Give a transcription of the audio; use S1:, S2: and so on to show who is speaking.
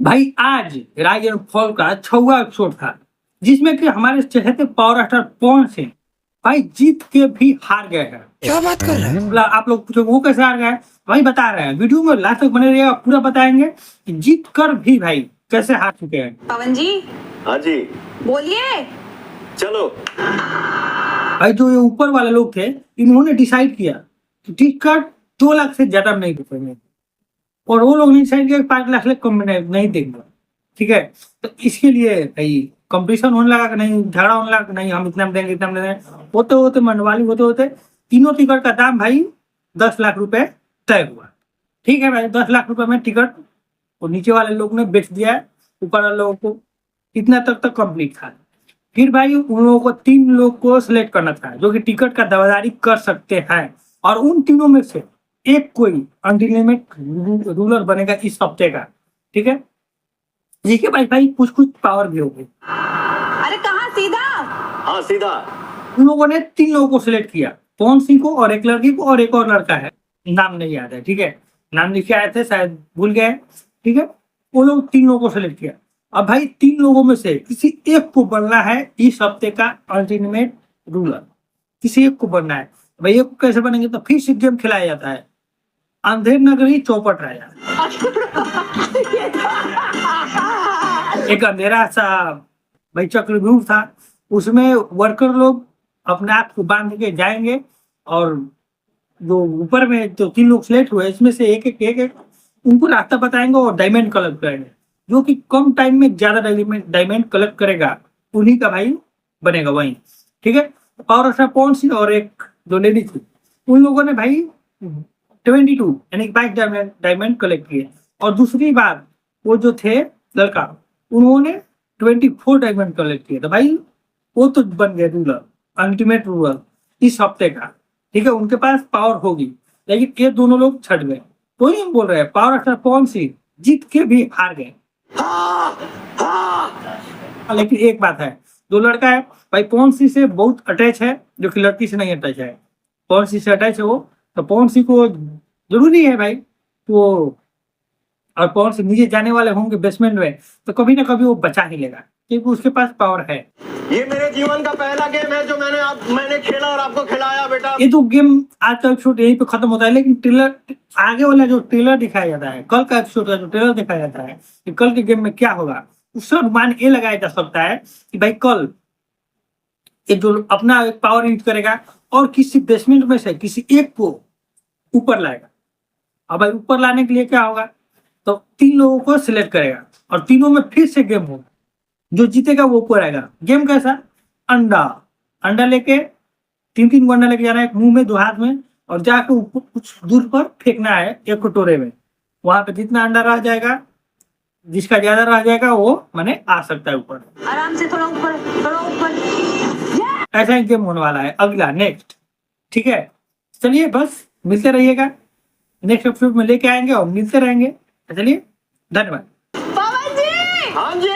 S1: भाई आज rise and fall का 6वां एपिसोड था जिसमें कि हमारे चहेते पावर स्टार पवन सिंह भाई जीत के भी हार गए हैं।
S2: क्या बात कर रहे हैं?
S1: मतलब आप लोग पूछो वो कैसे हार गए, भाई बता रहे हैं वीडियो में लास्ट तक बने रहिएगा, पूरा बताएंगे कि जीत कर भी भाई कैसे हार चुके हैं।
S3: पवन जी,
S4: हाँ जी,
S3: बोलिए।
S4: चलो।
S1: भाई जो ये ऊपर वाले लोग थे इन्होंने डिसाइड किया कि टिकट 2 लाख से ज्यादा नहीं बिकेंगे और वो लोग ने डिसाइड किया 5 लाख से कम में नहीं देंगे। ठीक है, तो इसके लिए भाई कंपटीशन होने लगा कि नहीं, झगड़ा होने लगा कि नहीं हम इतना में देंगे इतना में देंगे। होते होते मनवाली होते होते तीनों टिकट का दाम भाई 10 लाख रुपए तय हुआ। ठीक है भाई, 10 लाख रुपए में टिकट और नीचे वाले लोग ने बेच दिया है ऊपर वाले लोगों को। इतना तक कंप्लीट था। फिर भाई उन लोगों को 3 लोग को सिलेक्ट करना था जो कि टिकट का दावेदारी कर सकते हैं और उन तीनों में से एक कोई अनलिमिटेड रूलर बनेगा इस हफ्ते का। ठीक है, देखिए भाई कुछ पावर भी होगी।
S3: अरे कहाँ सीधा?
S4: हाँ सीधा।
S1: उन लोगों ने 3 लोगों को सिलेक्ट किया, पवन सिंह को और एक लड़की को और एक और लड़का है, नाम नहीं याद है। ठीक है, नाम लिखे आए थे शायद भूल गए। ठीक है, वो लोग 3 लोगों को सिलेक्ट किया। अब भाई 3 लोगों में से किसी एक को बनना है इस हफ्ते का अल्टीमेट रूलर। किसी एक को बनना है। भाई एक को कैसे बनेंगे, तो फिर से गेम खिलाया जाता है, अंधेर नगरी चौपट राजा। एक अंधेरा सा भाई चक्रव्यूह था, उसमें वर्कर लोग अपने आप को बांध के जाएंगे और जो ऊपर में जो 3 लोग सिलेक्ट हुए इसमें से एक उनको रास्ता बताएंगे और डायमंड कलेक्ट करेंगे। जो कि कम टाइम में ज्यादा डायमंड कलेक्ट करेगा उन्हीं का भाई बनेगा वही। ठीक है, और अच्छा पवन सिंह और एक जो लेडी थी उन लोगों ने भाई 22 यानी 22 डायमंड कलेक्ट किए और दूसरी बार वो जो थे लड़का उन्होंने 24 डायमंड कलेक्ट किए। तो भाई वो तो बन गए रूलर, अल्टीमेट रूलर इस हफ्ते का। ठीक है, उनके पास पावर होगी, लेकिन ये दोनों लोग छट गए। तो ही हम बोल रहे हैं पावर स्टार पवन सिंह जीत के भी हार गए। लेकिन एक बात है, जो लड़का है भाई पवन सिंह से बहुत अटैच है, जो कि लड़की से नहीं अटैच है। पवन सिंह से अटैच है वो, तो पवन सिंह को जरूरी है भाई वो, और पवन सिंह नीचे जाने वाले होंगे बेसमेंट में तो कभी ना कभी वो बचा ही लेगा क्योंकि उसके पास पावर है।
S4: ये मेरे जीवन का पहला गेम है जो मैंने खेला और आपको खिलाया बेटा।
S1: ये तो गेम आज का एपिसोड यहीं पे खत्म होता है, लेकिन ट्रेलर आगे वाला जो ट्रेलर दिखाया जाता है, कल का एपिसोड का जो ट्रेलर दिखाया जाता है कि कल के गेम में क्या होगा, उससे अनुमान ये लगाया जा सकता है कि भाई कल ये जो अपना एक पावर यूज करेगा और किसी बेसमेंट में से किसी एक को ऊपर लाएगा। अब भाई ऊपर लाने के लिए क्या होगा, तो 3 लोगों को सिलेक्ट करेगा और तीनों में फिर से गेम होगा। जो जीतेगा वो ऊपर आएगा। गेम कैसा, अंडा लेके 3 अंडा लेके जाना है, एक मुंह में 2 हाथ में, और जाके ऊपर कुछ दूर पर फेंकना है एक कटोरे में। वहां पे जितना अंडा रह जाएगा, जिसका ज्यादा रह जाएगा वो माने आ सकता है ऊपर।
S3: आराम से, थोड़ा ऊपर, थोड़ा ऊपर।
S1: ऐसा ही गेम होने वाला है अगला नेक्स्ट। ठीक है, चलिए बस मिलते रहिएगा, नेक्स्ट एपिसोड में लेके आएंगे और मिलते रहेंगे। चलिए धन्यवाद।
S3: पवन जी!
S4: हाँ जी।